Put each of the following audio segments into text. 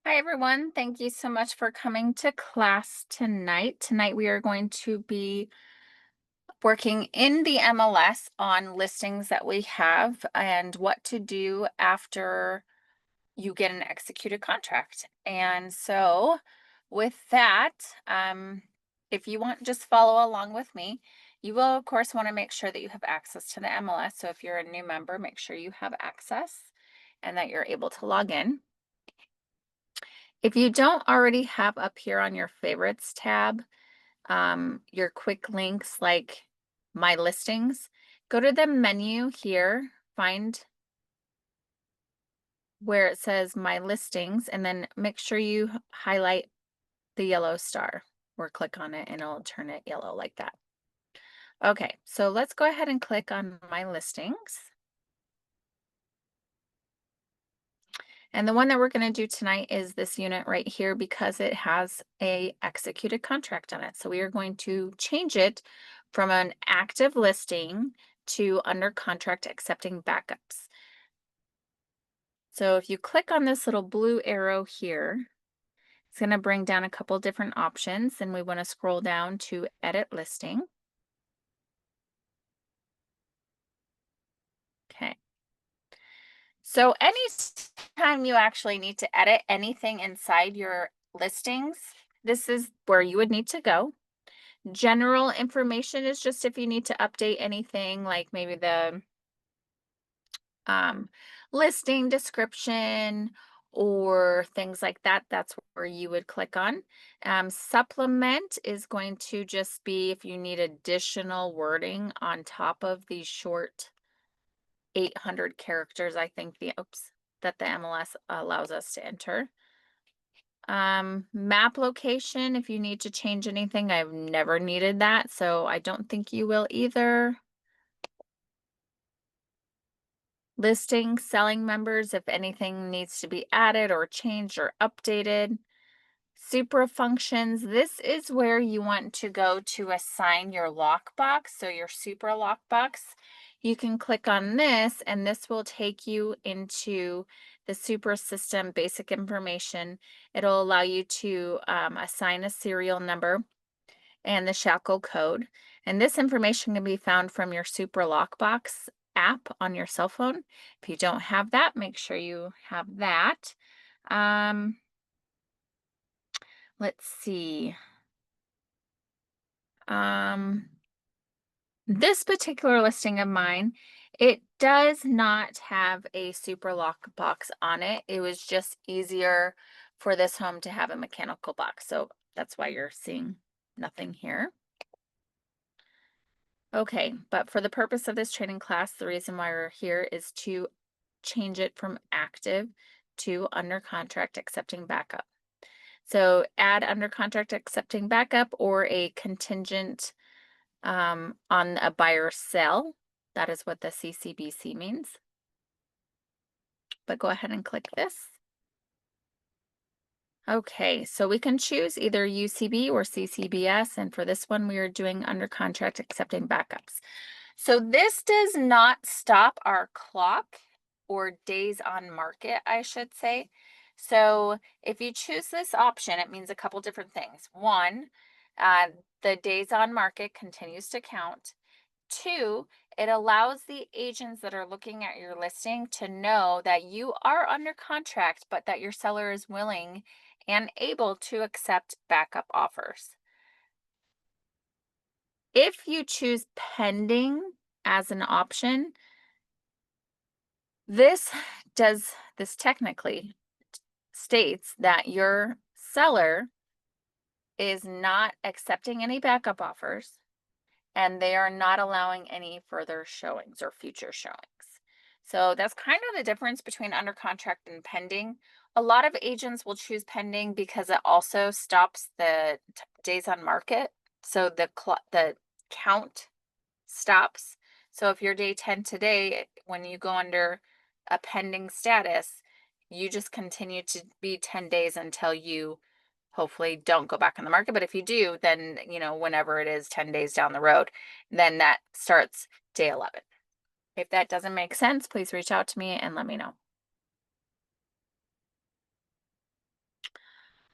Hi, everyone. Thank you so much for coming to class tonight. Tonight, we are going to be working in the MLS on listings that we have and what to do after you get an executed contract. And so, with that, um, if you want, just follow along with me. You will, of course, want to make sure that you have access to the MLS. So, if you're a new member, make sure you have access and that you're able to log in. If you don't already have up here on your favorites tab, your quick links like my listings, go to the menu here, find where it says my listings, and then make sure you highlight the yellow star or click on it and it'll turn it yellow like that. Okay, so let's go ahead and click on my listings. And the one that we're going to do tonight is this unit right here because it has a executed contract on it. So we are going to change it from an active listing to under contract accepting backups. So if you click on this little blue arrow here, it's going to bring down a couple different options, and we want to scroll down to edit listing. Okay. So anytime you actually need to edit anything inside your listings, this is where you would need to go. General information is just if you need to update anything like maybe the um, listing description or things like that, that's where you would click on. Supplement is going to just be if you need additional wording on top of these short 800 characters, I think that the MLS allows us to enter. Map location, if you need to change anything, I've never needed that, so I don't think you will either. Listing, selling members, if anything needs to be added or changed or updated. Supra functions, this is where you want to go to assign your lockbox. So your Supra lockbox, you can click on this and this will take you into the Supra system basic information. It'll allow you to assign a serial number and the shackle code. And this information can be found from your Supra lockbox app on your cell phone. If you don't have that, make sure you have that. Um, let's see. Um, this particular listing of mine, it does not have a super lock box on it. It was just easier for this home to have a mechanical box. So that's why you're seeing nothing here. Okay, but for the purpose of this training class, the reason why we're here is to change it from active to under contract accepting backup. So add under contract accepting backup or a contingent on a buyer sell. That is what the CCBC means. But go ahead and click this. Okay, so we can choose either UCB or CCBS. And for this one, we are doing under contract accepting backups. So this does not stop our clock or days on market, I should say. So if you choose this option, it means a couple different things. One, uh, the days on market continues to count. Two, it allows the agents that are looking at your listing to know that you are under contract, but that your seller is willing and able to accept backup offers. If you choose pending as an option, this technically states that your seller is not accepting any backup offers and they are not allowing any further showings or future showings. So that's kind of the difference between under contract and pending. A lot of agents will choose pending because it also stops the days on market. So the count stops. So if you're day 10 today, when you go under a pending status, you just continue to be 10 days until you hopefully don't go back on the market. But if you do, then, whenever it is 10 days down the road, then that starts day 11. If that doesn't make sense, please reach out to me and let me know.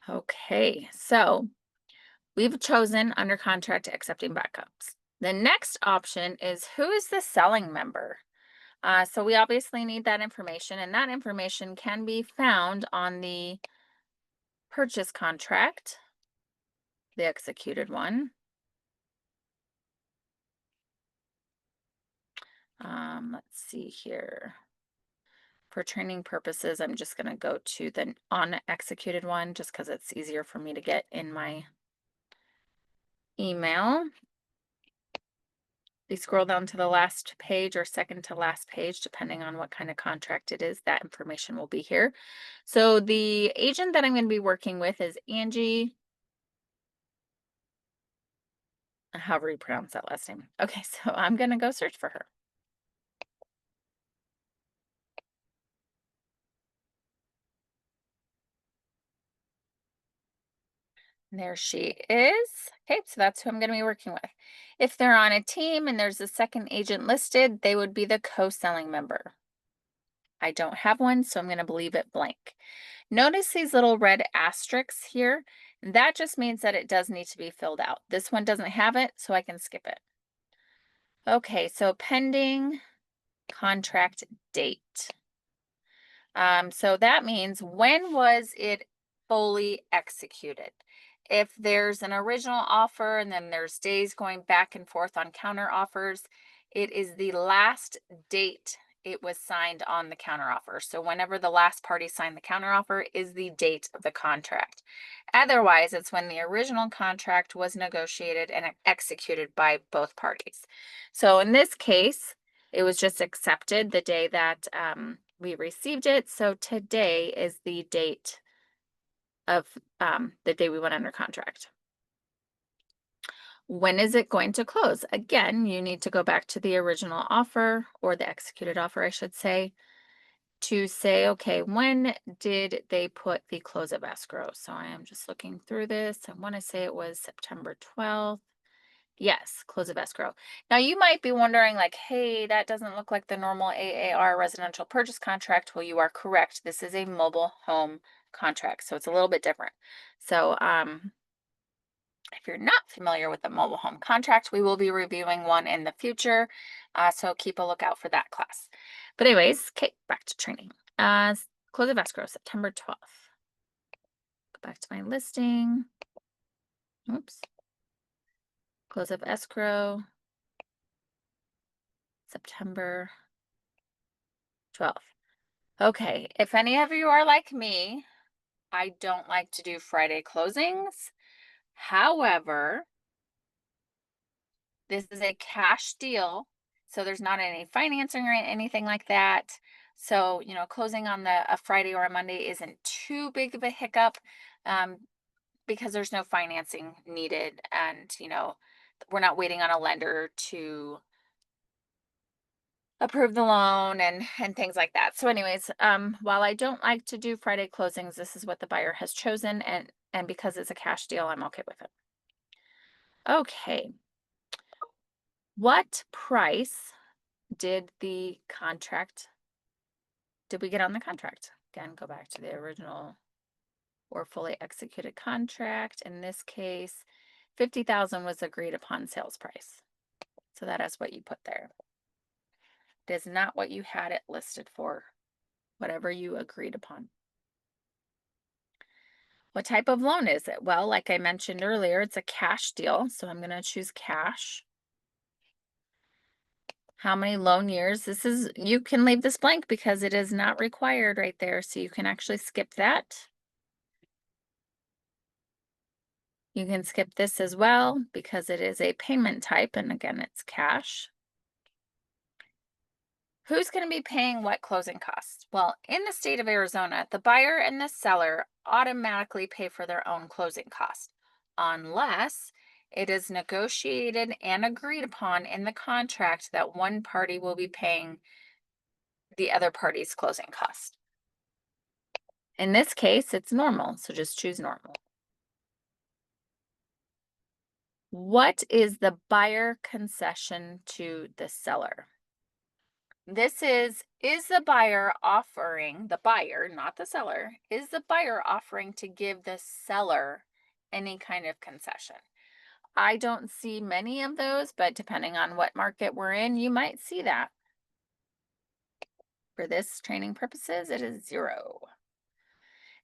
Okay, so we've chosen under contract accepting backups. The next option is who is the selling member? So we obviously need that information, and that information can be found on the purchase contract, the executed one. Let's see here. For training purposes, I'm just going to go to the unexecuted one just because it's easier for me to get in my email. You scroll down to the last page or second to last page, depending on what kind of contract it is, that information will be here. So the agent that I'm going to be working with is Angie, however you pronounce that last name. Okay, so I'm going to go search for her. There she is. Okay, so that's who I'm going to be working with. If they're on a team and there's a second agent listed, they would be the co-selling member. I don't have one, so I'm going to leave it blank. Notice these little red asterisks here. That just means that it does need to be filled out. This one doesn't have it, so I can skip it. Okay, so pending contract date. So that means when was it fully executed? If there's an original offer and then there's days going back and forth on counter offers, it is the last date it was signed on the counter offer. So whenever the last party signed the counter offer is the date of the contract. Otherwise, it's when the original contract was negotiated and executed by both parties. So in this case, it was just accepted the day that we received it. So today is the date of the day we went under contract. When is it going to close? Again, you need to go back to the original offer, or the executed offer, I should say, to say, okay, when did they put the close of escrow? So I am just looking through this. I want to say it was September 12th. Yes, close of escrow. Now you might be wondering, like, hey, that doesn't look like the normal AAR residential purchase contract. Well, you are correct. This is a mobile home contract, so it's a little bit different. So if you're not familiar with the mobile home contract, we will be reviewing one in the future. So keep a lookout for that class. But anyways, okay, back to training. Close of escrow, September 12th. Go back to my listing. Oops. Close of escrow, September 12th. Okay, if any of you are like me, I don't like to do Friday closings. However, this is a cash deal, so there's not any financing or anything like that. So, closing on a Friday or a Monday isn't too big of a hiccup um, because there's no financing needed. And, we're not waiting on a lender to approve the loan and things like that. So anyways, while I don't like to do Friday closings, this is what the buyer has chosen, and because it's a cash deal, I'm okay with it. Okay. What price did we get on the contract? Again, go back to the original or fully executed contract. In this case, 50,000 was agreed upon sales price. So that is what you put there. It is not what you had it listed for, whatever you agreed upon. What type of loan is it? Well, like I mentioned earlier, it's a cash deal, so I'm going to choose cash. How many loan years? You can leave this blank because it is not required right there, so you can actually skip that. You can skip this as well because it is a payment type, and again, it's cash. Who's going to be paying what closing costs? Well, in the state of Arizona, the buyer and the seller automatically pay for their own closing costs, unless it is negotiated and agreed upon in the contract that one party will be paying the other party's closing cost. In this case, it's normal, so just choose normal. What is the buyer concession to the seller? This is the buyer offering, the buyer, not the seller, is the buyer offering to give the seller any kind of concession? I don't see many of those, but depending on what market we're in, you might see that. For this training purposes, it is 0.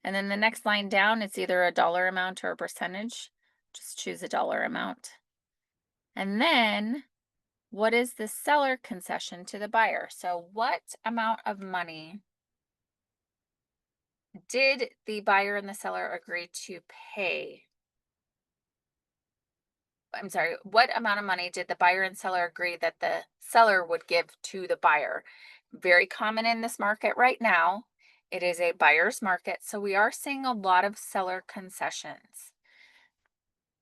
And then the next line down, it's either a dollar amount or a percentage. Just choose a dollar amount. And then what is the seller concession to the buyer? So what amount of money did the buyer and the seller agree to pay? I'm sorry, what amount of money did the buyer and seller agree that the seller would give to the buyer? Very common in this market right now. It is a buyer's market, so we are seeing a lot of seller concessions.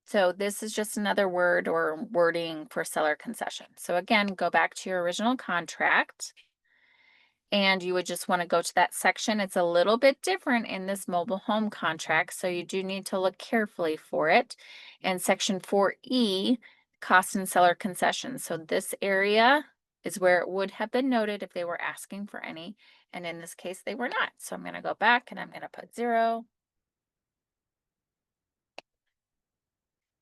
So this is just another word or wording for seller concession. So again, go back to your original contract and you would just want to go to that section. It's a little bit different in this mobile home contract, so you do need to look carefully for it. And section 4E, cost and seller concessions. So this area is where it would have been noted if they were asking for any, and in this case they were not. So I'm going to go back and I'm going to put 0,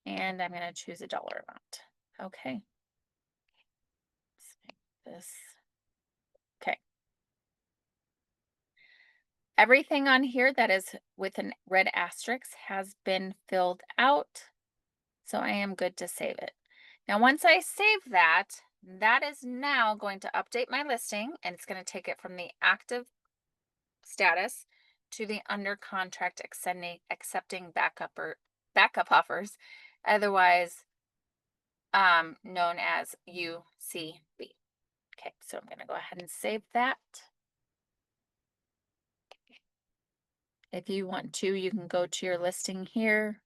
and I'm going to choose a dollar amount. Okay. Let's make this. Okay. Everything on here that is with a red asterisk has been filled out. So I am good to save it. Now, once I save that, that is now going to update my listing, and it's going to take it from the active status to the under contract accepting backup offers, otherwise known as UCB. Okay, so I'm going to go ahead and save that. If you want to, you can go to your listing here.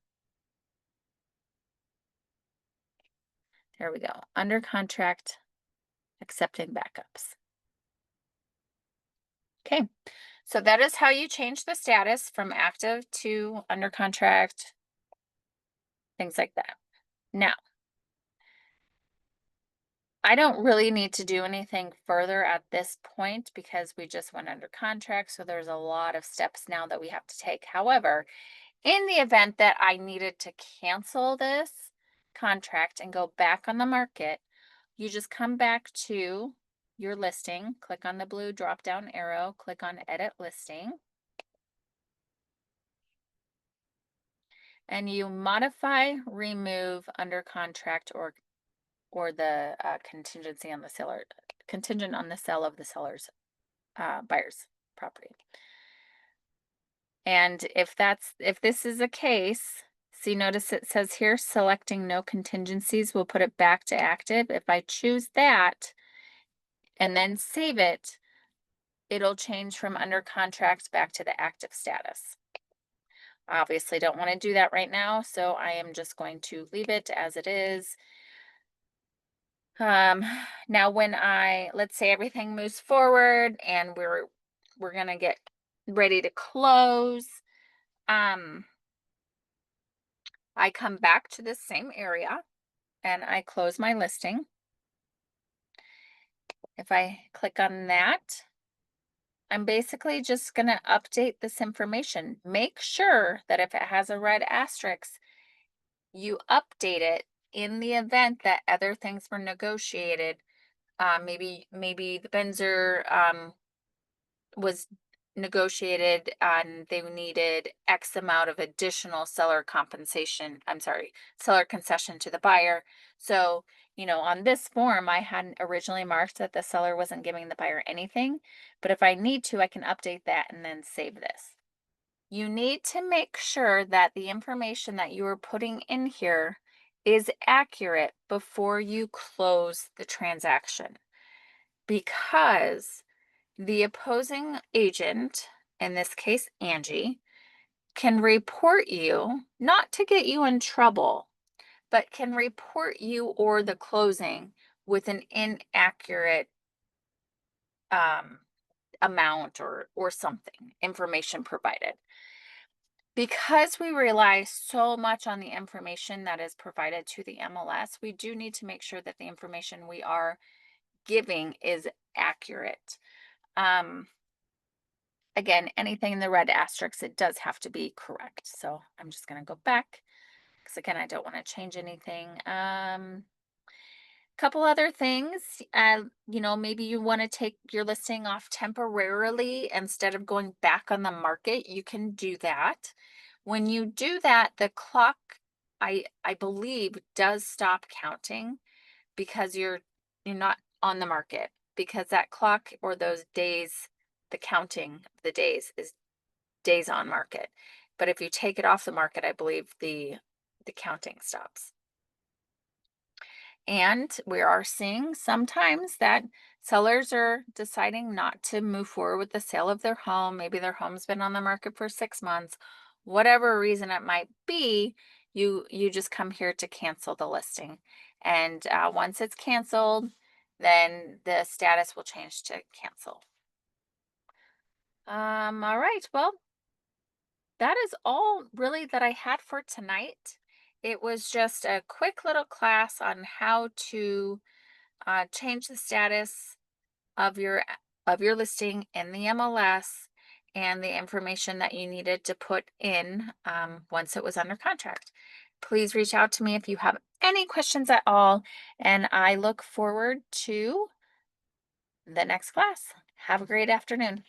There we go. Under contract, accepting backups. Okay, so that is how you change the status from active to under contract, things like that. Now, I don't really need to do anything further at this point because we just went under contract. So there's a lot of steps now that we have to take. However, in the event that I needed to cancel this contract and go back on the market, you just come back to your listing, click on the blue drop down arrow, click on edit listing, and you modify, remove under contract or the contingency on the seller, contingent on the sale of the seller's buyer's property. And if this is a case, see, notice it says here, selecting no contingencies will put it back to active. If I choose that and then save it, it'll change from under contract back to the active status. I obviously don't want to do that right now, so I am just going to leave it as it is. Now when let's say everything moves forward and we're gonna get ready to close, I come back to this same area and I close my listing. If I click on that, I'm basically just gonna update this information. Make sure that if it has a red asterisk, you update it in the event that other things were negotiated. Maybe the Benzer was negotiated and they needed X amount of additional seller compensation. I'm sorry, seller concession to the buyer. So, on this form, I hadn't originally marked that the seller wasn't giving the buyer anything. But if I need to, I can update that and then save this. You need to make sure that the information that you are putting in here is accurate before you close the transaction, because the opposing agent, in this case Angie, can report you, not to get you in trouble, but can report you or the closing with an inaccurate amount or something, information provided. Because we rely so much on the information that is provided to the MLS, we do need to make sure that the information we are giving is accurate. Um, Again, anything in the red asterisks, it does have to be correct. So I'm just going to go back because again, I don't want to change anything. Couple other things, maybe you want to take your listing off temporarily instead of going back on the market. You can do that. When you do that, the clock, I believe, does stop counting because you're not on the market, because that clock or those days, the counting of the days is days on market. But if you take it off the market, I believe the counting stops. And we are seeing sometimes that sellers are deciding not to move forward with the sale of their home. Maybe their home's been on the market for 6 months, whatever reason it might be. You just come here to cancel the listing, and once it's canceled, then the status will change to cancel. All right. Well, that is all really that I had for tonight. It was just a quick little class on how to change the status of your listing in the MLS and the information that you needed to put in once it was under contract. Please reach out to me if you have any questions at all, and I look forward to the next class. Have a great afternoon.